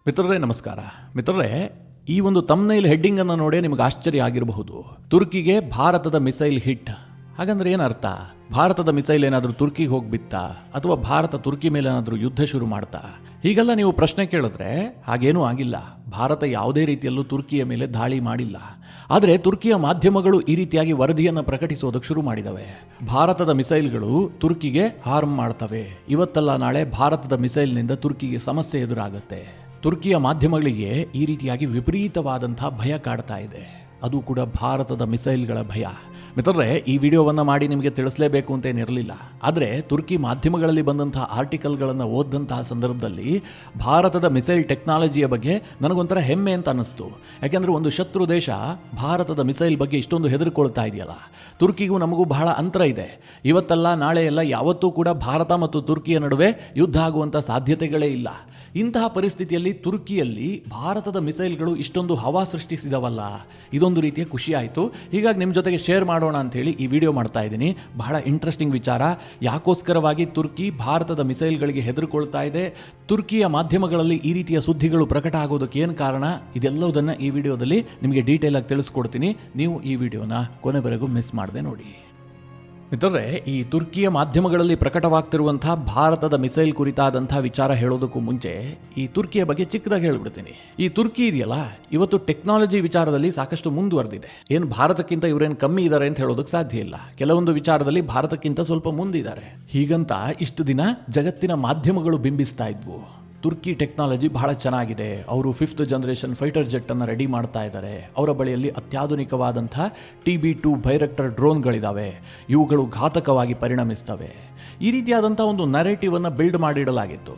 ಮಿತ್ರರೇ ನಮಸ್ಕಾರ. ಮಿತ್ರರೇ, ಈ ಒಂದು ತಮ್ನೈಲ್ ಹೆಡ್ಡಿಂಗ್ ಅನ್ನು ನೋಡಿ ನಿಮಗೆ ಆಶ್ಚರ್ಯ ಆಗಿರಬಹುದು. ತುರ್ಕಿಗೆ ಭಾರತದ ಮಿಸೈಲ್ ಹಿಟ್. ಹಾಗಂದ್ರೆ ಏನರ್ಥ? ಭಾರತದ ಮಿಸೈಲ್ ಏನಾದರೂ ತುರ್ಕಿಗೆ ಹೋಗ್ಬಿತ್ತಾ, ಅಥವಾ ಭಾರತ ತುರ್ಕಿ ಮೇಲೆ ಏನಾದರೂ ಯುದ್ಧ ಶುರು ಮಾಡ್ತಾ? ಹೀಗೆಲ್ಲ ನೀವು ಪ್ರಶ್ನೆ ಕೇಳಿದ್ರೆ ಹಾಗೇನೂ ಆಗಿಲ್ಲ. ಭಾರತ ಯಾವುದೇ ರೀತಿಯಲ್ಲೂ ತುರ್ಕಿಯ ಮೇಲೆ ದಾಳಿ ಮಾಡಿಲ್ಲ. ಆದರೆ ತುರ್ಕಿಯ ಮಾಧ್ಯಮಗಳು ಈ ರೀತಿಯಾಗಿ ವರದಿಯನ್ನು ಪ್ರಕಟಿಸೋದಕ್ಕೆ ಶುರು ಮಾಡಿದವೆ. ಭಾರತದ ಮಿಸೈಲ್ಗಳು ತುರ್ಕಿಗೆ ಹಾರ್ಮ್ ಮಾಡ್ತವೆ. ಇವತ್ತಲ್ಲ ನಾಳೆ ಭಾರತದ ಮಿಸೈಲ್ನಿಂದ ತುರ್ಕಿಗೆ ಸಮಸ್ಯೆ ಎದುರಾಗುತ್ತೆ. ತುರ್ಕಿಯ ಮಾಧ್ಯಮಗಳಿಗೆ ಈ ರೀತಿಯಾಗಿ ವಿಪರೀತವಾದಂಥ ಭಯ ಕಾಡ್ತಾ ಇದೆ. ಅದು ಕೂಡ ಭಾರತದ ಮಿಸೈಲ್ಗಳ ಭಯ. ಮಿತ್ರರೇ, ಈ ವಿಡಿಯೋವನ್ನು ಮಾಡಿ ನಿಮಗೆ ತಿಳಿಸಲೇಬೇಕು ಅಂತೇನಿರಲಿಲ್ಲ. ಆದರೆ ತುರ್ಕಿ ಮಾಧ್ಯಮಗಳಲ್ಲಿ ಬಂದಂತಹ ಆರ್ಟಿಕಲ್ಗಳನ್ನು ಓದಂತಹ ಸಂದರ್ಭದಲ್ಲಿ ಭಾರತದ ಮಿಸೈಲ್ ಟೆಕ್ನಾಲಜಿಯ ಬಗ್ಗೆ ನನಗೊಂಥರ ಹೆಮ್ಮೆ ಅಂತ ಅನ್ನಿಸ್ತು. ಯಾಕೆಂದರೆ ಒಂದು ಶತ್ರು ದೇಶ ಭಾರತದ ಮಿಸೈಲ್ ಬಗ್ಗೆ ಇಷ್ಟೊಂದು ಹೆದರ್ಕೊಳ್ತಾ ಇದೆಯಲ್ಲ. ತುರ್ಕಿಗೂ ನಮಗೂ ಬಹಳ ಅಂತರ ಇದೆ. ಇವತ್ತಲ್ಲ ನಾಳೆ ಎಲ್ಲ ಯಾವತ್ತೂ ಕೂಡ ಭಾರತ ಮತ್ತು ತುರ್ಕಿಯ ನಡುವೆ ಯುದ್ಧ ಆಗುವಂಥ ಸಾಧ್ಯತೆಗಳೇ ಇಲ್ಲ. ಇಂತಹ ಪರಿಸ್ಥಿತಿಯಲ್ಲಿ ತುರ್ಕಿಯಲ್ಲಿ ಭಾರತದ ಮಿಸೈಲ್ಗಳು ಇಷ್ಟೊಂದು ಹವಾ ಸೃಷ್ಟಿಸಿದವಲ್ಲ, ಇದೊಂದು ರೀತಿಯ ಖುಷಿ ಆಯಿತು. ಹೀಗಾಗಿ ನಿಮ್ಮ ಜೊತೆಗೆ ಶೇರ್ ಮಾಡೋಣ ಅಂಥೇಳಿ ಈ ವಿಡಿಯೋ ಮಾಡ್ತಾ ಇದ್ದೀನಿ. ಬಹಳ ಇಂಟ್ರೆಸ್ಟಿಂಗ್ ವಿಚಾರ. ಯಾಕೋಸ್ಕರವಾಗಿ ತುರ್ಕಿ ಭಾರತದ ಮಿಸೈಲ್ಗಳಿಗೆ ಹೆದರ್ಕೊಳ್ತಾ ಇದೆ, ತುರ್ಕಿಯ ಮಾಧ್ಯಮಗಳಲ್ಲಿ ಈ ರೀತಿಯ ಸುದ್ದಿಗಳು ಪ್ರಕಟ ಆಗೋದಕ್ಕೆ ಏನು ಕಾರಣ, ಇದೆಲ್ಲವುದನ್ನು ಈ ವಿಡಿಯೋದಲ್ಲಿ ನಿಮಗೆ ಡೀಟೇಲ್ ಆಗಿ ತಿಳಿಸ್ಕೊಡ್ತೀನಿ. ನೀವು ಈ ವಿಡಿಯೋನ ಕೊನೆವರೆಗೂ ಮಿಸ್ ಮಾಡದೆ ನೋಡಿ. ಮಿತ್ರರೇ, ಈ ತುರ್ಕಿಯ ಮಾಧ್ಯಮಗಳಲ್ಲಿ ಪ್ರಕಟವಾಗ್ತಿರುವಂತಹ ಭಾರತದ ಮಿಸೈಲ್ ಕುರಿತಾದಂಥ ವಿಚಾರ ಹೇಳೋದಕ್ಕೂ ಮುಂಚೆ ಈ ತುರ್ಕಿಯ ಬಗ್ಗೆ ಚಿಕ್ಕದಾಗಿ ಹೇಳ್ಬಿಡ್ತೀನಿ. ಈ ತುರ್ಕಿ ಇದೆಯಲ್ಲ, ಇವತ್ತು ಟೆಕ್ನಾಲಜಿ ವಿಚಾರದಲ್ಲಿ ಸಾಕಷ್ಟು ಮುಂದುವರೆದಿದೆ. ಏನು ಭಾರತಕ್ಕಿಂತ ಇವರೇನು ಕಮ್ಮಿ ಇದ್ದಾರೆ ಅಂತ ಹೇಳೋದಕ್ಕೆ ಸಾಧ್ಯ ಇಲ್ಲ. ಕೆಲವೊಂದು ವಿಚಾರದಲ್ಲಿ ಭಾರತಕ್ಕಿಂತ ಸ್ವಲ್ಪ ಮುಂದಿದ್ದಾರೆ. ಹೀಗಂತ ಇಷ್ಟು ದಿನ ಜಗತ್ತಿನ ಮಾಧ್ಯಮಗಳು ಬಿಂಬಿಸ್ತಾ ಇದ್ವು. ತುರ್ಕಿ ಟೆಕ್ನಾಲಜಿ ಬಹಳ ಚೆನ್ನಾಗಿದೆ, ಅವರು 5th ಜನರೇಷನ್ ಫೈಟರ್ ಜೆಟ್ಟನ್ನು ರೆಡಿ ಮಾಡ್ತಾ ಇದ್ದಾರೆ, ಅವರ ಬಳಿಯಲ್ಲಿ ಅತ್ಯಾಧುನಿಕವಾದಂಥ TB2 ಬೈರಕ್ಟರ್ ಡ್ರೋನ್ಗಳಿದ್ದಾವೆ, ಇವುಗಳು ಘಾತಕವಾಗಿ ಪರಿಣಮಿಸ್ತವೆ. ಈ ರೀತಿಯಾದಂಥ ಒಂದು ನರೇಟಿವನ್ನು ಬಿಲ್ಡ್ ಮಾಡಿಡಲಾಗಿತ್ತು.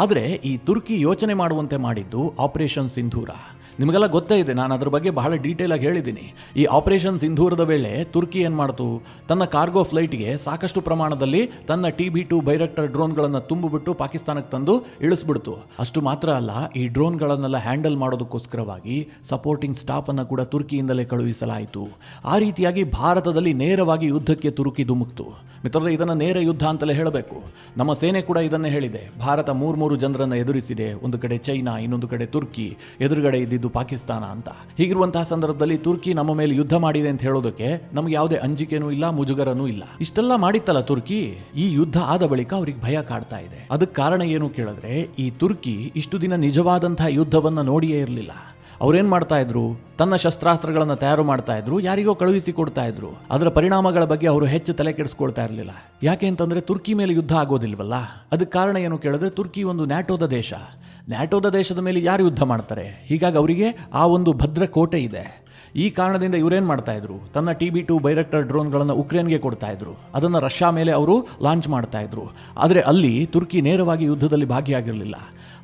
ಆದರೆ ಈ ತುರ್ಕಿ ಯೋಚನೆ ಮಾಡುವಂತೆ ಮಾಡಿದ್ದು ಆಪರೇಷನ್ ಸಿಂಧೂರ. ನಿಮಗೆಲ್ಲ ಗೊತ್ತೇ ಇದೆ, ನಾನು ಅದ್ರ ಬಗ್ಗೆ ಬಹಳ ಡೀಟೇಲ್ ಆಗಿ ಹೇಳಿದ್ದೀನಿ. ಈ ಆಪರೇಷನ್ ಸಿಂಧೂರದ ವೇಳೆ ತುರ್ಕಿ ಏನು ಮಾಡ್ತು, ತನ್ನ ಕಾರ್ಗೋ ಫ್ಲೈಟ್ಗೆ ಸಾಕಷ್ಟು ಪ್ರಮಾಣದಲ್ಲಿ ತನ್ನ TB2 ಬೈರಕ್ಟರ್ ಡ್ರೋನ್ಗಳನ್ನು ತುಂಬಿಬಿಟ್ಟು ಪಾಕಿಸ್ತಾನಕ್ಕೆ ತಂದು ಇಳಿಸ್ಬಿಡ್ತು. ಅಷ್ಟು ಮಾತ್ರ ಅಲ್ಲ, ಈ ಡ್ರೋನ್ಗಳನ್ನೆಲ್ಲ ಹ್ಯಾಂಡಲ್ ಮಾಡೋದಕ್ಕೋಸ್ಕರವಾಗಿ ಸಪೋರ್ಟಿಂಗ್ ಸ್ಟಾಫನ್ನು ಕೂಡ ತುರ್ಕಿಯಿಂದಲೇ ಕಳುಹಿಸಲಾಯಿತು. ಆ ರೀತಿಯಾಗಿ ಭಾರತದಲ್ಲಿ ನೇರವಾಗಿ ಯುದ್ಧಕ್ಕೆ ತುರ್ಕಿ ಧುಮುಕ್ತು. ಮಿತ್ರರೇ, ಇದನ್ನು ನೇರ ಯುದ್ಧ ಅಂತಲೇ ಹೇಳಬೇಕು. ನಮ್ಮ ಸೇನೆ ಕೂಡ ಇದನ್ನೇ ಹೇಳಿದೆ. ಭಾರತ 3 ಜನರನ್ನು ಎದುರಿಸಿದೆ. ಒಂದು ಕಡೆ ಚೈನಾ, ಇನ್ನೊಂದು ಕಡೆ ತುರ್ಕಿ, ಎದುರುಗಡೆ ಇದ್ದಿದ್ದು ಪಾಕಿಸ್ತಾನ ಅಂತ. ಹೀಗಿರುವಂತಹ ಸಂದರ್ಭದಲ್ಲಿ ತುರ್ಕಿ ನಮ್ಮ ಮೇಲೆ ಯುದ್ಧ ಮಾಡಿದೆ ಅಂತ ಹೇಳೋದಕ್ಕೆ ನಮಗೆ ಯಾವುದೇ ಅಂಜಿಕೆನೂ ಇಲ್ಲ, ಮುಜುಗರನೂ ಇಲ್ಲ. ಇಷ್ಟೆಲ್ಲ ಮಾಡಿತ್ತಲ್ಲ ತುರ್ಕಿ, ಈ ಯುದ್ಧ ಆದ ಬಳಿಕ ಅವ್ರಿಗೆ ಭಯ ಕಾಡ್ತಾ ಇದೆ. ಅದಕ್ಕೆ ಕಾರಣ ಏನು ಕೇಳಿದ್ರೆ, ಈ ತುರ್ಕಿ ಇಷ್ಟು ದಿನ ನಿಜವಾದಂತಹ ಯುದ್ಧವನ್ನು ನೋಡಿಯೇ ಇರಲಿಲ್ಲ. ಅವ್ರೇನ್ ಮಾಡ್ತಾ ಇದ್ರು, ತನ್ನ ಶಸ್ತ್ರಾಸ್ತ್ರಗಳನ್ನು ತಯಾರು ಮಾಡ್ತಾ ಇದ್ರು, ಯಾರಿಗೋ ಕಳುಹಿಸಿ ಕೊಡ್ತಾ ಇದ್ರು. ಅದರ ಪರಿಣಾಮಗಳ ಬಗ್ಗೆ ಅವರು ಹೆಚ್ಚು ತಲೆ ಕೆಡಿಸ್ಕೊಳ್ತಾ ಇರಲಿಲ್ಲ. ಯಾಕೆ ಅಂತಂದ್ರೆ ತುರ್ಕಿ ಮೇಲೆ ಯುದ್ಧ ಆಗೋದಿಲ್ವಲ್ಲ. ಅದಕ್ಕೆ ಕಾರಣ ಏನು ಕೇಳಿದ್ರೆ, ತುರ್ಕಿ ಒಂದು ನ್ಯಾಟೋದ ದೇಶ. ನ್ಯಾಟೋದ ದೇಶದ ಮೇಲೆ ಯಾರು ಯುದ್ಧ ಮಾಡ್ತಾರೆ? ಹೀಗಾಗಿ ಅವರಿಗೆ ಆ ಒಂದು ಭದ್ರ ಕೋಟೆ ಇದೆ. ಈ ಕಾರಣದಿಂದ ಇವರೇನು ಮಾಡ್ತಾ ಇದ್ರು, ತನ್ನ TB2 ಬೈರಕ್ಟರ್ ಡ್ರೋನ್ಗಳನ್ನು ಉಕ್ರೇನ್ಗೆ ಕೊಡ್ತಾ ಇದ್ರು. ಅದನ್ನು ರಷ್ಯಾ ಮೇಲೆ ಅವರು ಲಾಂಚ್ ಮಾಡ್ತಾ ಇದ್ರು. ಆದರೆ ಅಲ್ಲಿ ತುರ್ಕಿ ನೇರವಾಗಿ ಯುದ್ಧದಲ್ಲಿ ಭಾಗಿಯಾಗಿರಲಿಲ್ಲ.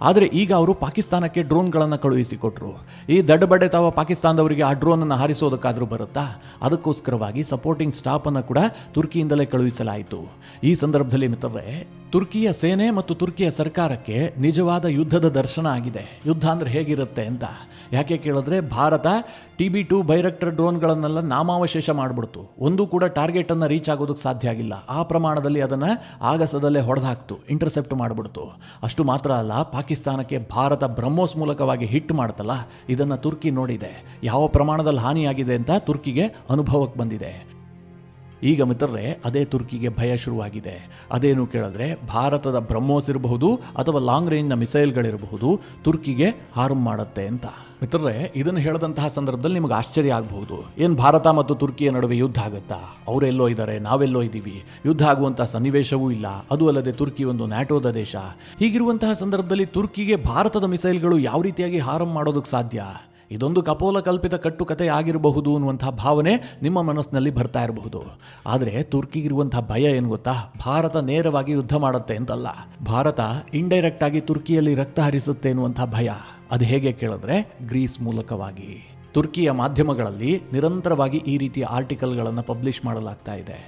ಆದರೆ ಈಗ ಅವರು ಪಾಕಿಸ್ತಾನಕ್ಕೆ ಡ್ರೋನ್ಗಳನ್ನು ಕಳುಹಿಸಿಕೊಟ್ರು. ಈ ದಡ್ಡಬಡ್ಡೆ ತಾವ ಪಾಕಿಸ್ತಾನದವರಿಗೆ ಆ ಡ್ರೋನನ್ನು ಹಾರಿಸೋದಕ್ಕಾದರೂ ಬರುತ್ತಾ? ಅದಕ್ಕೋಸ್ಕರವಾಗಿ ಸಪೋರ್ಟಿಂಗ್ ಸ್ಟಾಫನ್ನು ಕೂಡ ತುರ್ಕಿಯಿಂದಲೇ ಕಳುಹಿಸಲಾಯಿತು. ಈ ಸಂದರ್ಭದಲ್ಲಿ ಮಿತ್ರರೇ, ತುರ್ಕಿಯ ಸೇನೆ ಮತ್ತು ತುರ್ಕಿಯ ಸರ್ಕಾರಕ್ಕೆ ನಿಜವಾದ ಯುದ್ಧದ ದರ್ಶನ ಆಗಿದೆ. ಯುದ್ಧ ಅಂದರೆ ಹೇಗಿರುತ್ತೆ ಅಂತ. ಯಾಕೆ ಕೇಳಿದ್ರೆ, ಭಾರತ TB2 ಬೈರಕ್ಟರ್ ಡ್ರೋನ್ಗಳನ್ನೆಲ್ಲ ನಾಮಾವಶೇಷ ಮಾಡಿಬಿಡ್ತು. ಒಂದು ಕೂಡ ಟಾರ್ಗೆಟನ್ನು ರೀಚ್ ಆಗೋದಕ್ಕೆ ಸಾಧ್ಯ ಆಗಿಲ್ಲ. ಆ ಪ್ರಮಾಣದಲ್ಲಿ ಅದನ್ನು ಆಗಸದಲ್ಲೇ ಹೊಡೆದಾಕ್ತು, ಇಂಟರ್ಸೆಪ್ಟ್ ಮಾಡಿಬಿಡ್ತು. ಅಷ್ಟು ಮಾತ್ರ ಅಲ್ಲ, ಪಾಕಿಸ್ತಾನಕ್ಕೆ ಭಾರತ ಬ್ರಹ್ಮೋಸ್ ಮೂಲಕವಾಗಿ ಹಿಟ್ ಮಾಡ್ತಲ್ಲ, ಇದನ್ನು ತುರ್ಕಿ ನೋಡಿದೆ. ಯಾವ ಪ್ರಮಾಣದಲ್ಲಿ ಹಾನಿಯಾಗಿದೆ ಅಂತ ತುರ್ಕಿಗೆ ಅನುಭವಕ್ಕೆ ಬಂದಿದೆ. ಈಗ ಮಿತ್ರರೇ, ಅದೇ ತುರ್ಕಿಗೆ ಭಯ ಶುರುವಾಗಿದೆ. ಅದೇನು ಕೇಳಿದ್ರೆ, ಭಾರತದ ಬ್ರಹ್ಮೋಸ್ ಇರಬಹುದು ಅಥವಾ ಲಾಂಗ್ ರೇಂಜ್ನ ಮಿಸೈಲ್ಗಳಿರಬಹುದು, ತುರ್ಕಿಗೆ ಹಾರ್ಮ್ ಮಾಡುತ್ತೆ ಅಂತ. ಮಿತ್ರರೇ, ಇದನ್ನು ಹೇಳಿದಂತಹ ಸಂದರ್ಭದಲ್ಲಿ ನಿಮಗೆ ಆಶ್ಚರ್ಯ ಆಗಬಹುದು. ಏನು ಭಾರತ ಮತ್ತು ತುರ್ಕಿಯ ನಡುವೆ ಯುದ್ಧ ಆಗುತ್ತಾ? ಅವರೆಲ್ಲೋ ಇದ್ದಾರೆ, ನಾವೆಲ್ಲೋ ಇದ್ದೀವಿ, ಯುದ್ಧ ಆಗುವಂಥ ಸನ್ನಿವೇಶವೂ ಇಲ್ಲ. ಅದು ಅಲ್ಲದೆ ತುರ್ಕಿ ಒಂದು ನ್ಯಾಟೋದ ದೇಶ. ಹೀಗಿರುವಂತಹ ಸಂದರ್ಭದಲ್ಲಿ ತುರ್ಕಿಗೆ ಭಾರತದ ಮಿಸೈಲ್ಗಳು ಯಾವ ರೀತಿಯಾಗಿ ಹಾರ್ಮ್ ಮಾಡೋದಕ್ಕೆ ಸಾಧ್ಯ? ಇದೊಂದು ಕಪೋಲ ಕಲ್ಪಿತ ಕಟ್ಟುಕತೆ ಆಗಿರಬಹುದು ಅನ್ನುವಂಥ ಭಾವನೆ ನಿಮ್ಮ ಮನಸ್ಸಿನಲ್ಲಿ ಬರ್ತಾ ಇರಬಹುದು. ಆದರೆ ತುರ್ಕಿಗಿರುವಂಥ ಭಯ ಏನು ಗೊತ್ತಾ? ಭಾರತ ನೇರವಾಗಿ ಯುದ್ಧ ಮಾಡುತ್ತೆ ಅಂತಲ್ಲ, ಭಾರತ ಇಂಡೈರೆಕ್ಟ್ ಆಗಿ ತುರ್ಕಿಯಲ್ಲಿ ರಕ್ತ ಹರಿಸುತ್ತೆ ಎನ್ನುವಂಥ ಭಯ. ಅದು ಹೇಗೆ ಕೇಳಿದ್ರೆ, ಗ್ರೀಸ್ ಮೂಲಕವಾಗಿ. ತುರ್ಕಿಯ ಮಾಧ್ಯಮಗಳಲ್ಲಿ ನಿರಂತರವಾಗಿ ಈ ರೀತಿಯ ಆರ್ಟಿಕಲ್ಗಳನ್ನು ಪಬ್ಲಿಷ್ ಮಾಡಲಾಗ್ತಾ ಇದೆ.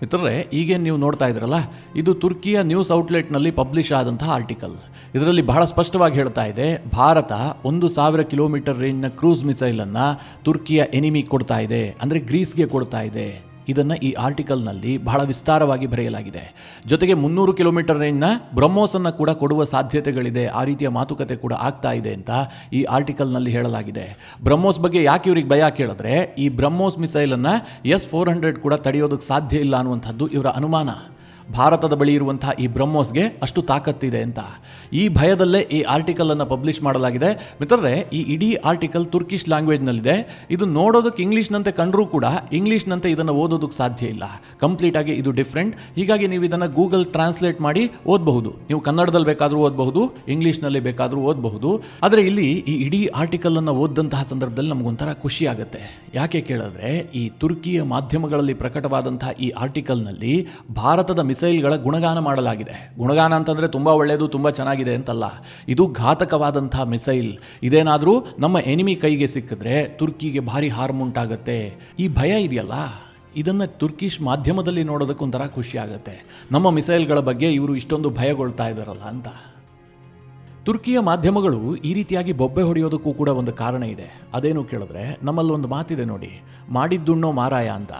ಮಿತ್ರರೇ, ಈಗೇನು ನೀವು ನೋಡ್ತಾ ಇದ್ರಲ್ಲ, ಇದು ತುರ್ಕಿಯ ನ್ಯೂಸ್ ಔಟ್ಲೆಟ್ನಲ್ಲಿ ಪಬ್ಲಿಷ್ ಆದಂತಹ ಆರ್ಟಿಕಲ್. ಇದರಲ್ಲಿ ಬಹಳ ಸ್ಪಷ್ಟವಾಗಿ ಹೇಳ್ತಾ ಇದೆ, ಭಾರತ 1000 ಕಿಲೋಮೀಟರ್ ರೇಂಜ್ನ ಕ್ರೂಸ್ ಮಿಸೈಲನ್ನು ತುರ್ಕಿಯ ಎನಿಮಿ ಕೊಡ್ತಾ ಇದೆ, ಅಂದರೆ ಗ್ರೀಸ್ಗೆ ಕೊಡ್ತಾ ಇದೆ. ಇದನ್ನು ಈ ಆರ್ಟಿಕಲ್ನಲ್ಲಿ ಬಹಳ ವಿಸ್ತಾರವಾಗಿ ಬರೆಯಲಾಗಿದೆ. ಜೊತೆಗೆ 300 ಕಿಲೋಮೀಟರ್ ರೇಂಜ್ನ ಬ್ರಹ್ಮೋಸನ್ನು ಕೂಡ ಕೊಡುವ ಸಾಧ್ಯತೆಗಳಿದೆ, ಆ ರೀತಿಯ ಮಾತುಕತೆ ಕೂಡ ಆಗ್ತಾ ಇದೆ ಅಂತ ಈ ಆರ್ಟಿಕಲ್ನಲ್ಲಿ ಹೇಳಲಾಗಿದೆ. ಬ್ರಹ್ಮೋಸ್ ಬಗ್ಗೆ ಯಾಕೆ ಇವ್ರಿಗೆ ಭಯ ಕೇಳಿದ್ರೆ, ಈ ಬ್ರಹ್ಮೋಸ್ ಮಿಸೈಲನ್ನು S-400 ಕೂಡ ತಡೆಯೋದಕ್ಕೆ ಸಾಧ್ಯ ಇಲ್ಲ ಅನ್ನುವಂಥದ್ದು ಇವರ ಅನುಮಾನ. ಭಾರತದ ಬಳಿ ಇರುವಂತಹ ಈ ಬ್ರಹ್ಮೋಸ್ಗೆ ಅಷ್ಟು ತಾಕತ್ತಿದೆ ಅಂತ ಈ ಭಯದಲ್ಲೇ ಈ ಆರ್ಟಿಕಲನ್ನು ಪಬ್ಲಿಷ್ ಮಾಡಲಾಗಿದೆ. ಮಿತ್ರರೇ, ಈ ಇಡೀ ಆರ್ಟಿಕಲ್ ತುರ್ಕಿಷ್ ಲ್ಯಾಂಗ್ವೇಜ್ನಲ್ಲಿದೆ. ಇದು ನೋಡೋದಕ್ಕೆ ಇಂಗ್ಲೀಷ್ನಂತೆ ಕಂಡರೂ ಕೂಡ ಇಂಗ್ಲೀಷ್ನಂತೆ ಇದನ್ನು ಓದೋದಕ್ಕೆ ಸಾಧ್ಯ ಇಲ್ಲ. ಕಂಪ್ಲೀಟ್ ಆಗಿ ಇದು ಡಿಫ್ರೆಂಟ್. ಹೀಗಾಗಿ ನೀವು ಇದನ್ನು ಗೂಗಲ್ ಟ್ರಾನ್ಸ್ಲೇಟ್ ಮಾಡಿ ಓದಬಹುದು. ನೀವು ಕನ್ನಡದಲ್ಲಿ ಬೇಕಾದರೂ ಓದಬಹುದು, ಇಂಗ್ಲೀಷ್ನಲ್ಲಿ ಬೇಕಾದರೂ ಓದಬಹುದು. ಆದರೆ ಇಲ್ಲಿ ಈ ಇಡೀ ಆರ್ಟಿಕಲನ್ನು ಓದಿದಂತಹ ಸಂದರ್ಭದಲ್ಲಿ ನಮಗೊಂಥರ ಖುಷಿ ಆಗುತ್ತೆ. ಯಾಕೆ ಕೇಳಿದ್ರೆ, ಈ ತುರ್ಕಿಯ ಮಾಧ್ಯಮಗಳಲ್ಲಿ ಪ್ರಕಟವಾದಂತಹ ಈ ಆರ್ಟಿಕಲ್ನಲ್ಲಿ ಭಾರತದ ಮಿಸೈಲ್ಗಳ ಗುಣಗಾನ ಮಾಡಲಾಗಿದೆ. ಗುಣಗಾನ ಅಂತಂದರೆ ತುಂಬ ಒಳ್ಳೆಯದು, ತುಂಬ ಚೆನ್ನಾಗಿದೆ ಅಂತಲ್ಲ. ಇದು ಘಾತಕವಾದಂತಹ ಮಿಸೈಲ್. ಇದೇನಾದರೂ ನಮ್ಮ ಎನಿಮಿ ಕೈಗೆ ಸಿಕ್ಕಿದ್ರೆ ತುರ್ಕಿಗೆ ಭಾರಿ ಹಾರ್ಮ್ ಉಂಟಾಗುತ್ತೆ. ಈ ಭಯ ಇದೆಯಲ್ಲ, ಇದನ್ನು ತುರ್ಕಿಷ್ ಮಾಧ್ಯಮದಲ್ಲಿ ನೋಡೋದಕ್ಕೊಂಥರ ಖುಷಿ ಆಗುತ್ತೆ. ನಮ್ಮ ಮಿಸೈಲ್ಗಳ ಬಗ್ಗೆ ಇವರು ಇಷ್ಟೊಂದು ಭಯಗೊಳ್ತಾ ಇದ್ದಾರಲ್ಲ ಅಂತ. ತುರ್ಕಿಯ ಮಾಧ್ಯಮಗಳು ಈ ರೀತಿಯಾಗಿ ಬೊಬ್ಬೆ ಹೊಡೆಯೋದಕ್ಕೂ ಕೂಡ ಒಂದು ಕಾರಣ ಇದೆ. ಅದೇನು ಕೇಳಿದ್ರೆ, ನಮ್ಮಲ್ಲೊಂದು ಮಾತಿದೆ ನೋಡಿ, ಮಾಡಿದ್ದುಣ್ಣೋ ಮಾರಾಯ ಅಂತ.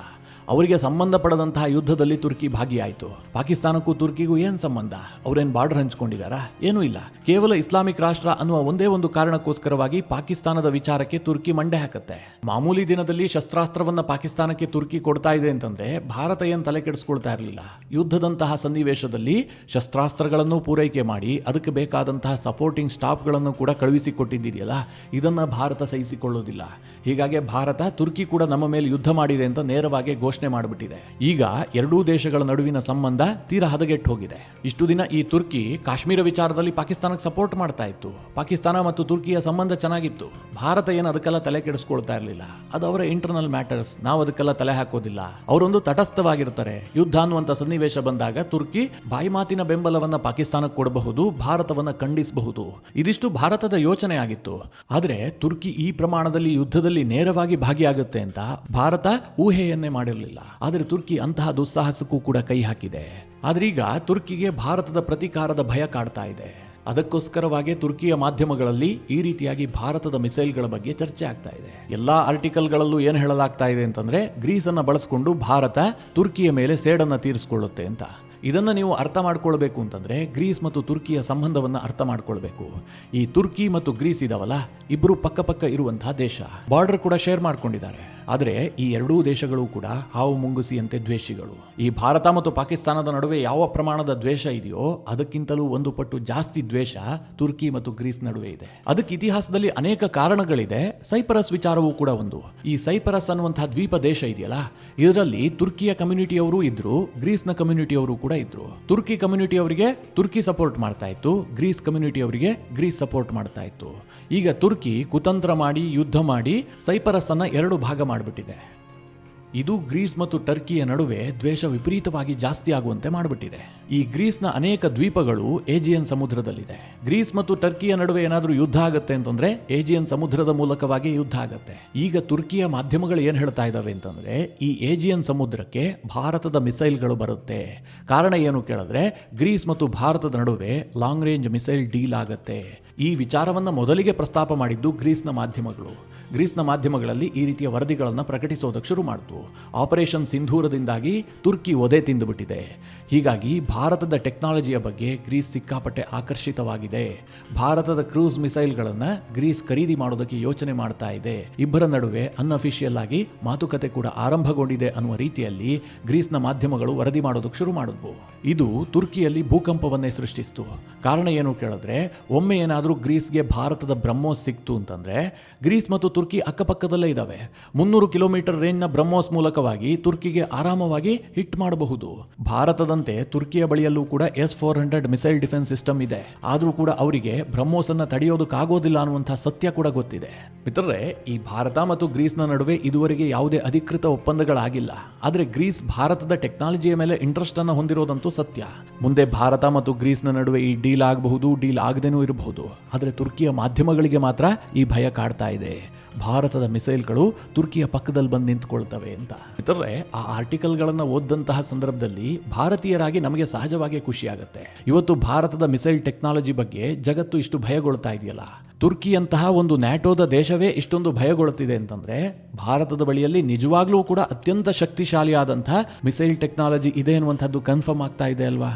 ಅವರಿಗೆ ಸಂಬಂಧಪಡದಂತಹ ಯುದ್ಧದಲ್ಲಿ ತುರ್ಕಿ ಭಾಗಿಯಾಯಿತು. ಪಾಕಿಸ್ತಾನಕ್ಕೂ ತುರ್ಕಿಗೂ ಏನು ಸಂಬಂಧ? ಅವರೇನು ಬಾರ್ಡರ್ ಹಂಚ್ಕೊಂಡಿದ್ದಾರಾ? ಏನೂ ಇಲ್ಲ. ಕೇವಲ ಇಸ್ಲಾಮಿಕ್ ರಾಷ್ಟ್ರ ಅನ್ನುವ ಒಂದೇ ಒಂದು ಕಾರಣಕ್ಕೋಸ್ಕರವಾಗಿ ಪಾಕಿಸ್ತಾನದ ವಿಚಾರಕ್ಕೆ ತುರ್ಕಿ ಮಂಡೆ ಹಾಕುತ್ತೆ. ಮಾಮೂಲಿ ದಿನದಲ್ಲಿ ಶಸ್ತ್ರಾಸ್ತ್ರವನ್ನು ಪಾಕಿಸ್ತಾನಕ್ಕೆ ತುರ್ಕಿ ಕೊಡ್ತಾ ಇದೆ ಅಂತಂದ್ರೆ ಭಾರತ ಏನು ತಲೆ ಕೆಡಿಸ್ಕೊಳ್ತಾ ಇರಲಿಲ್ಲ. ಯುದ್ಧದಂತಹ ಸನ್ನಿವೇಶದಲ್ಲಿ ಶಸ್ತ್ರಾಸ್ತ್ರಗಳನ್ನು ಪೂರೈಕೆ ಮಾಡಿ ಅದಕ್ಕೆ ಬೇಕಾದಂತಹ ಸಪೋರ್ಟಿಂಗ್ ಸ್ಟಾಫ್ಗಳನ್ನು ಕೂಡ ಕಳುಹಿಸಿಕೊಟ್ಟಿದ್ದೀಯಲ್ಲ, ಇದನ್ನು ಭಾರತ ಸಹಿಸಿಕೊಳ್ಳೋದಿಲ್ಲ. ಹೀಗಾಗಿ ಭಾರತ ತುರ್ಕಿ ಕೂಡ ನಮ್ಮ ಮೇಲೆ ಯುದ್ಧ ಮಾಡಿದೆ ಅಂತ ನೇರವಾಗಿ ಘೋಷಣೆ ಮಾಡಿಬಿಟ್ಟಿದೆ. ಈಗ ಎರಡೂ ದೇಶಗಳ ನಡುವಿನ ಸಂಬಂಧ ತೀರಾ ಹದಗೆಟ್ಟು ಹೋಗಿದೆ. ಇಷ್ಟು ದಿನ ಈ ತುರ್ಕಿ ಕಾಶ್ಮೀರ ವಿಚಾರದಲ್ಲಿ ಪಾಕಿಸ್ತಾನಕ್ಕೆ ಸಪೋರ್ಟ್ ಮಾಡ್ತಾ ಇತ್ತು. ಪಾಕಿಸ್ತಾನ ಮತ್ತು ತುರ್ಕಿಯ ಸಂಬಂಧ ಚೆನ್ನಾಗಿತ್ತು. ಭಾರತ ಏನು ಅದಕ್ಕೆಲ್ಲ ತಲೆ ಕೆಡಿಸ್ಕೊಳ್ತಾ ಇರಲಿಲ್ಲ. ಅದು ಅವರ ಇಂಟರ್ನಲ್ ಮ್ಯಾಟರ್ಸ್, ನಾವು ಅದಕ್ಕೆಲ್ಲ ತಲೆ ಹಾಕೋದಿಲ್ಲ. ಅವರೊಂದು ತಟಸ್ಥವಾಗಿರ್ತಾರೆ. ಯುದ್ಧ ಅನ್ನುವಂಥ ಸನ್ನಿವೇಶ ಬಂದಾಗ ತುರ್ಕಿ ಬಾಯಿ ಮಾತಿನ ಬೆಂಬಲವನ್ನ ಪಾಕಿಸ್ತಾನಕ್ಕೆ ಕೊಡಬಹುದು, ಭಾರತವನ್ನ ಖಂಡಿಸಬಹುದು. ಇದಿಷ್ಟು ಭಾರತದ ಯೋಚನೆ ಆಗಿತ್ತು. ಆದರೆ ತುರ್ಕಿ ಈ ಪ್ರಮಾಣದಲ್ಲಿ ಯುದ್ಧದಲ್ಲಿ ನೇರವಾಗಿ ಭಾಗಿಯಾಗುತ್ತೆ ಅಂತ ಭಾರತ ಊಹೆಯನ್ನೇ ಮಾಡಿರಲಿಲ್ಲ. ಆದರೆ ತುರ್ಕಿ ಅಂತಹ ದುಸ್ಸಾಹಸಕ್ಕೂ ಕೂಡ ಕೈ ಹಾಕಿದೆ. ಆದ್ರೀಗ ತುರ್ಕಿಗೆ ಭಾರತದ ಪ್ರತೀಕಾರದ ಭಯ ಕಾಡ್ತಾ ಇದೆ. ಅದಕ್ಕೋಸ್ಕರವಾಗಿ ತುರ್ಕಿಯ ಮಾಧ್ಯಮಗಳಲ್ಲಿ ಈ ರೀತಿಯಾಗಿ ಭಾರತದ ಮಿಸೈಲ್ಗಳ ಬಗ್ಗೆ ಚರ್ಚೆ ಆಗ್ತಾ ಇದೆ. ಎಲ್ಲಾ ಆರ್ಟಿಕಲ್ಗಳಲ್ಲೂ ಏನು ಹೇಳಲಾಗ್ತಾ ಇದೆ ಅಂತಂದ್ರೆ, ಗ್ರೀಸನ್ನು ಬಳಸಿಕೊಂಡು ಭಾರತ ತುರ್ಕಿಯ ಮೇಲೆ ಸೇಡನ್ನು ತೀರಿಸಿಕೊಳ್ಳುತ್ತೆ ಅಂತ. ಇದನ್ನು ನೀವು ಅರ್ಥ ಮಾಡ್ಕೊಳ್ಬೇಕು ಅಂತಂದ್ರೆ ಗ್ರೀಸ್ ಮತ್ತು ತುರ್ಕಿಯ ಸಂಬಂಧವನ್ನು ಅರ್ಥ ಮಾಡ್ಕೊಳ್ಬೇಕು. ಈ ತುರ್ಕಿ ಮತ್ತು ಗ್ರೀಸ್ ಇದಾವಲ್ಲ, ಇಬ್ಬರು ಪಕ್ಕ ಪಕ್ಕ ಇರುವಂತಹ ದೇಶ, ಬಾರ್ಡರ್ ಕೂಡ ಶೇರ್ ಮಾಡ್ಕೊಂಡಿದ್ದಾರೆ. ಆದರೆ ಈ ಎರಡೂ ದೇಶಗಳು ಕೂಡ ಹಾವು ಮುಂಗುಸಿಯಂತೆ ದ್ವೇಷಿಗಳು. ಈ ಭಾರತ ಮತ್ತು ಪಾಕಿಸ್ತಾನದ ನಡುವೆ ಯಾವ ಪ್ರಮಾಣದ ದ್ವೇಷ ಇದೆಯೋ ಅದಕ್ಕಿಂತಲೂ ಒಂದು ಪಟ್ಟು ಜಾಸ್ತಿ ದ್ವೇಷ ತುರ್ಕಿ ಮತ್ತು ಗ್ರೀಸ್ ನಡುವೆ ಇದೆ. ಅದಕ್ಕೆ ಇತಿಹಾಸದಲ್ಲಿ ಅನೇಕ ಕಾರಣಗಳಿದೆ. ಸೈಪ್ರಸ್ ವಿಚಾರವೂ ಕೂಡ ಒಂದು. ಈ ಸೈಪ್ರಸ್ ಅನ್ನುವಂತಹ ದ್ವೀಪ ದೇಶ ಇದೆಯಲ್ಲ, ಇದರಲ್ಲಿ ತುರ್ಕಿಯ ಕಮ್ಯುನಿಟಿಯವರು ಇದ್ರು, ಗ್ರೀಸ್ನ ಕಮ್ಯುನಿಟಿಯವರು ಕೂಡ ಇದ್ರು. ತುರ್ಕಿ ಕಮ್ಯುನಿಟಿಯವರಿಗೆ ತುರ್ಕಿ ಸಪೋರ್ಟ್ ಮಾಡ್ತಾ ಇತ್ತು, ಗ್ರೀಸ್ ಕಮ್ಯುನಿಟಿಯವರಿಗೆ ಗ್ರೀಸ್ ಸಪೋರ್ಟ್ ಮಾಡ್ತಾ ಇತ್ತು. ಈಗ ತುರ್ಕಿ ಕುತಂತ್ರ ಮಾಡಿ ಯುದ್ಧ ಮಾಡಿ ಸೈಪ್ರಸ್ ಅನ್ನ ಎರಡು ಭಾಗ ಮಾಡಿಬಿಟ್ಟಿದೆ. ಇದು ಗ್ರೀಸ್ ಮತ್ತು ಟರ್ಕಿಯ ನಡುವೆ ದ್ವೇಷ ವಿಪರೀತವಾಗಿ ಜಾಸ್ತಿ ಆಗುವಂತೆ ಮಾಡಿಬಿಟ್ಟಿದೆ. ಈ ಗ್ರೀಸ್ನ ಅನೇಕ ದ್ವೀಪಗಳು ಏಜಿಯನ್ ಸಮುದ್ರದಲ್ಲಿದೆ. ಗ್ರೀಸ್ ಮತ್ತು ಟರ್ಕಿಯ ನಡುವೆ ಏನಾದರೂ ಯುದ್ಧ ಆಗುತ್ತೆ ಅಂತಂದ್ರೆ ಏಜಿಯನ್ ಸಮುದ್ರದ ಮೂಲಕವಾಗಿ ಯುದ್ಧ ಆಗುತ್ತೆ. ಈಗ ತುರ್ಕಿಯ ಮಾಧ್ಯಮಗಳು ಏನ್ ಹೇಳ್ತಾ ಇದಾವೆ ಅಂತಂದ್ರೆ, ಈ ಏಜಿಯನ್ ಸಮುದ್ರಕ್ಕೆ ಭಾರತದ ಮಿಸೈಲ್ಗಳು ಬರುತ್ತೆ. ಕಾರಣ ಏನು ಕೇಳಿದ್ರೆ, ಗ್ರೀಸ್ ಮತ್ತು ಭಾರತದ ನಡುವೆ ಲಾಂಗ್ ರೇಂಜ್ ಮಿಸೈಲ್ ಡೀಲ್ ಆಗುತ್ತೆ. ಈ ವಿಚಾರವನ್ನು ಮೊದಲಿಗೆ ಪ್ರಸ್ತಾಪ ಮಾಡಿದ್ದು ಗ್ರೀಸ್ನ ಮಾಧ್ಯಮಗಳು. ಗ್ರೀಸ್ನ ಮಾಧ್ಯಮಗಳಲ್ಲಿ ಈ ರೀತಿಯ ವರದಿಗಳನ್ನು ಪ್ರಕಟಿಸೋದಕ್ಕೆ ಶುರು ಮಾಡಿತು. ಆಪರೇಷನ್ ಸಿಂಧೂರದಿಂದಾಗಿ ತುರ್ಕಿ ಒದೆ ತಿಂದುಬಿಟ್ಟಿದೆ. ಹೀಗಾಗಿ ಭಾರತದ ಟೆಕ್ನಾಲಜಿಯ ಬಗ್ಗೆ ಗ್ರೀಸ್ ಸಿಕ್ಕಾಪಟ್ಟೆ ಆಕರ್ಷಿತವಾಗಿದೆ. ಭಾರತದ ಕ್ರೂಸ್ ಮಿಸೈಲ್ಗಳನ್ನು ಗ್ರೀಸ್ ಖರೀದಿ ಮಾಡೋದಕ್ಕೆ ಯೋಚನೆ ಮಾಡ್ತಾ ಇದೆ. ಇಬ್ಬರ ನಡುವೆ ಅನ್ಅಫಿಷಿಯಲ್ ಆಗಿ ಮಾತುಕತೆ ಕೂಡ ಆರಂಭಗೊಂಡಿದೆ ಅನ್ನುವ ರೀತಿಯಲ್ಲಿ ಗ್ರೀಸ್ನ ಮಾಧ್ಯಮಗಳು ವರದಿ ಮಾಡೋದಕ್ಕೆ ಶುರು ಮಾಡಿದ್ವು. ಇದು ತುರ್ಕಿಯಲ್ಲಿ ಭೂಕಂಪವನ್ನೇ ಸೃಷ್ಟಿಸಿತು. ಕಾರಣ ಏನು ಕೇಳಿದ್ರೆ, ಒಮ್ಮೆ ಏನಾದರೂ ಗ್ರೀಸ್ಗೆ ಭಾರತದ ಬ್ರಹ್ಮೋಸ್ ಸಿಕ್ತು ಅಂತಂದ್ರೆ, ಗ್ರೀಸ್ ಮತ್ತು ತುರ್ಕಿ ಅಕ್ಕಪಕ್ಕದಲ್ಲೇ ಇದ್ದಾವೆ. 300 ಕಿಲೋಮೀಟರ್ ರೇಂಜ್ನ ಬ್ರಹ್ಮೋಸ್ ಮೂಲಕವಾಗಿ ತುರ್ಕಿಗೆ ಆರಾಮವಾಗಿ ಹಿಟ್ ಮಾಡಬಹುದು. ಭಾರತದಂತೆ ತುರ್ಕಿಯ ಬಳಿಯಲ್ಲೂ ಕೂಡ S-400 ಮಿಸೈಲ್ ಡಿಫೆನ್ಸ್ ಸಿಸ್ಟಮ್ ಇದೆ. ಆದರೂ ಕೂಡ ಅವರಿಗೆ ಬ್ರಹ್ಮೋಸ್ ಅನ್ನ ತಡೆಯೋದಕ್ಕಾಗೋದಿಲ್ಲ ಅನ್ನುವಂತಹ ಸತ್ಯ ಕೂಡ ಗೊತ್ತಿದೆ. ಮಿತ್ರರೇ, ಈ ಭಾರತ ಮತ್ತು ಗ್ರೀಸ್ನ ನಡುವೆ ಇದುವರೆಗೆ ಯಾವುದೇ ಅಧಿಕೃತ ಒಪ್ಪಂದಗಳಾಗಿಲ್ಲ. ಆದರೆ ಗ್ರೀಸ್ ಭಾರತದ ಟೆಕ್ನಾಲಜಿಯ ಮೇಲೆ ಇಂಟ್ರೆಸ್ಟ್ ಅನ್ನು ಹೊಂದಿರೋದಂತೂ ಸತ್ಯ. ಮುಂದೆ ಭಾರತ ಮತ್ತು ಗ್ರೀಸ್ನ ನಡುವೆ ಈ ಡೀಲ್ ಆಗಬಹುದು, ಡೀಲ್ ಆಗದೇನೂ ಇರಬಹುದು. ಆದರೆ ತುರ್ಕಿಯ ಮಾಧ್ಯಮಗಳಿಗೆ ಮಾತ್ರ ಈ ಭಯ ಕಾಡ್ತಾ ಇದೆ. ಭಾರತದ ಮಿಸೈಲ್ಗಳು ತುರ್ಕಿಯ ಪಕ್ಕದಲ್ಲಿ ಬಂದು ನಿಂತ್ಕೊಳ್ತವೆ ಅಂತ. ಮಿತ್ರರೇ, ಆ ಆರ್ಟಿಕಲ್ಗಳನ್ನು ಓದಂತಹ ಸಂದರ್ಭದಲ್ಲಿ ಭಾರತೀಯರಾಗಿ ನಮಗೆ ಸಹಜವಾಗಿ ಖುಷಿಯಾಗುತ್ತೆ. ಇವತ್ತು ಭಾರತದ ಮಿಸೈಲ್ ಟೆಕ್ನಾಲಜಿ ಬಗ್ಗೆ ಜಗತ್ತು ಇಷ್ಟು ಭಯಗೊಳ್ತಾ ಇದೆಯಲ್ಲ, ತುರ್ಕಿಯಂತಹ ಒಂದು ನ್ಯಾಟೋದ ದೇಶವೇ ಇಷ್ಟೊಂದು ಭಯಗೊಳ್ಳುತ್ತಿದೆ ಅಂತಂದ್ರೆ ಭಾರತದ ಬಳಿಯಲ್ಲಿ ನಿಜವಾಗ್ಲೂ ಕೂಡ ಅತ್ಯಂತ ಶಕ್ತಿಶಾಲಿಯಾದಂತಹ ಮಿಸೈಲ್ ಟೆಕ್ನಾಲಜಿ ಇದೆ ಅನ್ನುವಂಥದ್ದು ಕನ್ಫರ್ಮ್ ಆಗ್ತಾ ಇದೆ ಅಲ್ವಾ.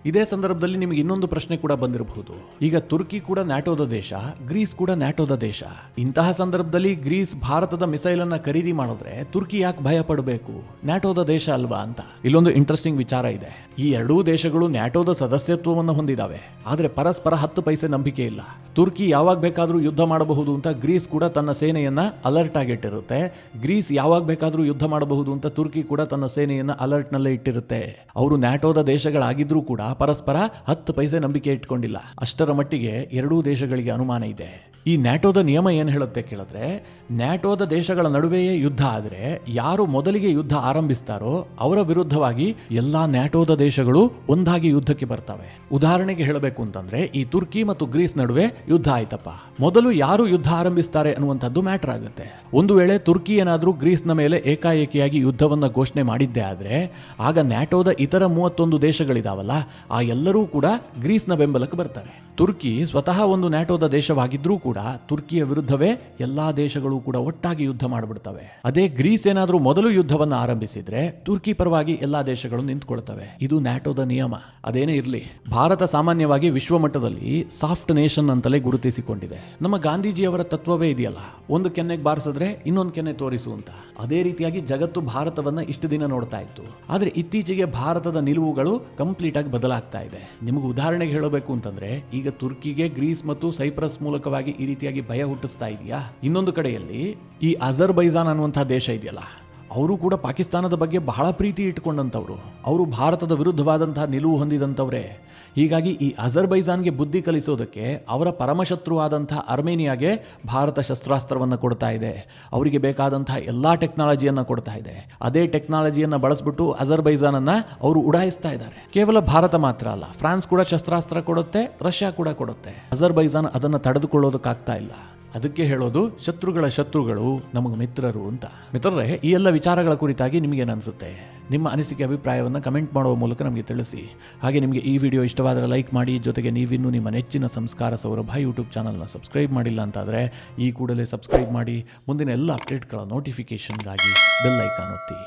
ಇದೇ ಸಂದರ್ಭದಲ್ಲಿ ನಿಮಗೆ ಇನ್ನೊಂದು ಪ್ರಶ್ನೆ ಕೂಡ ಬಂದಿರಬಹುದು. ಈಗ ತುರ್ಕಿ ಕೂಡ ನ್ಯಾಟೋದ ದೇಶ, ಗ್ರೀಸ್ ಕೂಡ ನ್ಯಾಟೋದ ದೇಶ. ಇಂತಹ ಸಂದರ್ಭದಲ್ಲಿ ಗ್ರೀಸ್ ಭಾರತದ ಮಿಸೈಲ್ ಅನ್ನ ಖರೀದಿ ಮಾಡಿದ್ರೆ ತುರ್ಕಿ ಯಾಕೆ ಭಯ ಪಡಬೇಕು, ನ್ಯಾಟೋದ ದೇಶ ಅಲ್ವಾ ಅಂತ. ಇಲ್ಲೊಂದು ಇಂಟ್ರೆಸ್ಟಿಂಗ್ ವಿಚಾರ ಇದೆ. ಈ ಎರಡೂ ದೇಶಗಳು ನ್ಯಾಟೋದ ಸದಸ್ಯತ್ವವನ್ನು ಹೊಂದಿದಾವೆ, ಆದ್ರೆ ಪರಸ್ಪರ 10 ಪೈಸೆ ನಂಬಿಕೆ ಇಲ್ಲ. ತುರ್ಕಿ ಯಾವಾಗ ಬೇಕಾದ್ರೂ ಯುದ್ಧ ಮಾಡಬಹುದು ಅಂತ ಗ್ರೀಸ್ ಕೂಡ ತನ್ನ ಸೇನೆಯನ್ನ ಅಲರ್ಟ್ ಆಗಿಟ್ಟಿರುತ್ತೆ. ಗ್ರೀಸ್ ಯಾವಾಗ ಬೇಕಾದ್ರೂ ಯುದ್ಧ ಮಾಡಬಹುದು ಅಂತ ತುರ್ಕಿ ಕೂಡ ತನ್ನ ಸೇನೆಯನ್ನ ಅಲರ್ಟ್ ನಲ್ಲೇ ಇಟ್ಟಿರುತ್ತೆ. ಅವರು ನ್ಯಾಟೋದ ದೇಶಗಳಾಗಿದ್ರೂ ಕೂಡ ಪರಸ್ಪರ 10 ಪೈಸೆ ನಂಬಿಕೆ ಇಟ್ಕೊಂಡಿಲ್ಲ. ಅಷ್ಟರ ಮಟ್ಟಿಗೆ ಎರಡೂ ದೇಶಗಳಿಗೆ ಅನುಮಾನ ಇದೆ. ಈ ನ್ಯಾಟೋದ ನಿಯಮ ಏನು ಹೇಳುತ್ತೆ ಕೇಳಿದ್ರೆ, ನ್ಯಾಟೋದ ದೇಶಗಳ ನಡುವೆಯೇ ಯುದ್ಧ ಆದರೆ ಯಾರು ಮೊದಲಿಗೆ ಯುದ್ಧ ಆರಂಭಿಸ್ತಾರೋ ಅವರ ವಿರುದ್ಧವಾಗಿ ಎಲ್ಲಾ ನ್ಯಾಟೋದ ದೇಶಗಳು ಒಂದಾಗಿ ಯುದ್ಧಕ್ಕೆ ಬರ್ತವೆ. ಉದಾಹರಣೆಗೆ ಹೇಳಬೇಕು ಅಂತಂದ್ರೆ, ಈ ತುರ್ಕಿ ಮತ್ತು ಗ್ರೀಸ್ ನಡುವೆ ಯುದ್ಧ ಆಯ್ತಪ್ಪ, ಮೊದಲು ಯಾರು ಯುದ್ಧ ಆರಂಭಿಸ್ತಾರೆ ಅನ್ನುವಂಥದ್ದು ಮ್ಯಾಟರ್ ಆಗುತ್ತೆ. ಒಂದು ವೇಳೆ ತುರ್ಕಿ ಏನಾದ್ರೂ ಗ್ರೀಸ್ನ ಮೇಲೆ ಏಕಾಏಕಿಯಾಗಿ ಯುದ್ಧವನ್ನ ಘೋಷಣೆ ಮಾಡಿದ್ದೇ ಆದ್ರೆ ಆಗ ನ್ಯಾಟೋದ ಇತರ 31 ದೇಶಗಳಿದಾವಲ್ಲ, ಆ ಎಲ್ಲರೂ ಕೂಡ ಗ್ರೀಸ್ನ ಬೆಂಬಲಕ್ಕೆ ಬರ್ತಾರೆ. ತುರ್ಕಿ ಸ್ವತಃ ಒಂದು ನ್ಯಾಟೋದ ದೇಶವಾಗಿದ್ರೂ ಕೂಡ ತುರ್ಕಿಯ ವಿರುದ್ಧವೇ ಎಲ್ಲಾ ದೇಶಗಳು ಕೂಡ ಒಟ್ಟಾಗಿ ಯುದ್ಧ ಮಾಡಿಬಿಡ್ತವೆ. ಅದೇ ಗ್ರೀಸ್ ಏನಾದ್ರೂ ಮೊದಲು ಯುದ್ಧವನ್ನು ಆರಂಭಿಸಿದ್ರೆ ತುರ್ಕಿ ಪರವಾಗಿ ಎಲ್ಲಾ ದೇಶಗಳು ನಿಂತ್ಕೊಳ್ತವೆ. ಇದು ನ್ಯಾಟೋದ ನಿಯಮ. ಅದೇನೇ ಇರಲಿ, ಭಾರತ ಸಾಮಾನ್ಯವಾಗಿ ವಿಶ್ವ ಮಟ್ಟದಲ್ಲಿ ಸಾಫ್ಟ್ ನೇಷನ್ ಅಂತಲೇ ಗುರುತಿಸಿಕೊಂಡಿದೆ. ನಮ್ಮ ಗಾಂಧೀಜಿಯವರ ತತ್ವವೇ ಇದೆಯಲ್ಲ, ಒಂದು ಕೆನ್ನೆಗೆ ಬಾರಿಸಿದ್ರೆ ಇನ್ನೊಂದು ಕೆನ್ನೆ ತೋರಿಸು ಅಂತ. ಅದೇ ರೀತಿಯಾಗಿ ಜಗತ್ತು ಭಾರತವನ್ನ ಇಷ್ಟು ದಿನ ನೋಡ್ತಾ ಇತ್ತು. ಆದ್ರೆ ಇತ್ತೀಚೆಗೆ ಭಾರತದ ನಿಲುವುಗಳು ಕಂಪ್ಲೀಟ್ ಆಗಿ ಬದಲಾಗ್ತಾ ಇದೆ. ನಿಮಗೆ ಉದಾಹರಣೆಗೆ ಹೇಳಬೇಕು ಅಂತಂದ್ರೆ, ಈಗ ತುರ್ಕಿಗೆ ಗ್ರೀಸ್ ಮತ್ತು ಸೈಪ್ರಸ್ ಮೂಲಕವಾಗಿ ಈ ರೀತಿಯಾಗಿ ಭಯ ಹುಟ್ಟಿಸ್ತಾ ಇದೆಯಾ. ಇನ್ನೊಂದು ಕಡೆಯಲ್ಲಿ ಈ ಅಜರ್ಬೈಜಾನ್ ಅನ್ನುವಂತಹ ದೇಶ ಇದೆಯಲ್ಲ, ಅವರು ಕೂಡ ಪಾಕಿಸ್ತಾನದ ಬಗ್ಗೆ ಬಹಳ ಪ್ರೀತಿ ಇಟ್ಕೊಂಡಂಥವ್ರು. ಅವರು ಭಾರತದ ವಿರುದ್ಧವಾದಂತಹ ನಿಲುವು ಹೊಂದಿದಂಥವ್ರೆ. ಹೀಗಾಗಿ ಈ ಅಜರ್ಬೈಜಾನ್ಗೆ ಬುದ್ಧಿ ಕಲಿಸೋದಕ್ಕೆ ಅವರ ಪರಮಶತ್ರುವಾದಂತಹ ಅರ್ಮೇನಿಯಾಗೆ ಭಾರತ ಶಸ್ತ್ರಾಸ್ತ್ರವನ್ನು ಕೊಡ್ತಾ ಇದೆ. ಅವರಿಗೆ ಬೇಕಾದಂತಹ ಎಲ್ಲಾ ಟೆಕ್ನಾಲಜಿಯನ್ನು ಕೊಡ್ತಾ ಇದೆ. ಅದೇ ಟೆಕ್ನಾಲಜಿಯನ್ನು ಬಳಸ್ಬಿಟ್ಟು ಅಜರ್ಬೈಜಾನ್ ಅನ್ನ ಅವರು ಉಡಾಯಿಸ್ತಾ ಇದ್ದಾರೆ. ಕೇವಲ ಭಾರತ ಮಾತ್ರ ಅಲ್ಲ, ಫ್ರಾನ್ಸ್ ಕೂಡ ಶಸ್ತ್ರಾಸ್ತ್ರ ಕೊಡುತ್ತೆ, ರಷ್ಯಾ ಕೂಡ ಕೊಡುತ್ತೆ. ಅಜರ್ಬೈಜಾನ್ ಅದನ್ನು ತಡೆದುಕೊಳ್ಳೋದಕ್ಕಾಗ್ತಾ ಇಲ್ಲ. ಅದಕ್ಕೆ ಹೇಳೋದು ಶತ್ರುಗಳ ಶತ್ರುಗಳು ನಮಗೆ ಮಿತ್ರರು ಅಂತ. ಮಿತ್ರರೇ, ಈ ಎಲ್ಲ ವಿಚಾರಗಳ ಕುರಿತಾಗಿ ನಿಮಗೇನು ಅನಿಸುತ್ತೆ? ನಿಮ್ಮ ಅನಿಸಿಕೆ ಅಭಿಪ್ರಾಯವನ್ನು ಕಮೆಂಟ್ ಮಾಡುವ ಮೂಲಕ ನಮಗೆ ತಿಳಿಸಿ. ಹಾಗೆ ನಿಮಗೆ ಈ ವಿಡಿಯೋ ಇಷ್ಟವಾದರೆ ಲೈಕ್ ಮಾಡಿ. ಜೊತೆಗೆ ನೀವಿನ್ನೂ ನಿಮ್ಮ ನೆಚ್ಚಿನ ಸಂಸ್ಕಾರ ಸೌರಭ ಯೂಟ್ಯೂಬ್ ಚಾನಲ್ನ ಸಬ್ಸ್ಕ್ರೈಬ್ ಮಾಡಿಲ್ಲ ಅಂತಾದರೆ ಈ ಕೂಡಲೇ ಸಬ್ಸ್ಕ್ರೈಬ್ ಮಾಡಿ. ಮುಂದಿನ ಎಲ್ಲ ಅಪ್ಡೇಟ್ಗಳ ನೋಟಿಫಿಕೇಷನ್ಗಾಗಿ ಬೆಲ್ ಐಕಾನ್ ಒತ್ತಿ.